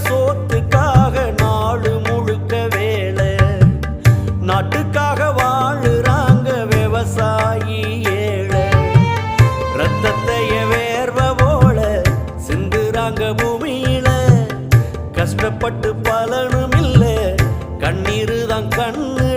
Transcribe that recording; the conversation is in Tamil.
சோத்துக்காக நாடு முழுக்க வேலை, நாட்டுக்காக வாழுறாங்க விவசாயி ஏழை. ரத்தத்தைய வேர்வ போல சிந்துறாங்க பூமியில, கஷ்டப்பட்டு பலனும் இல்ல, கண்ணீரு தான் கண்ணு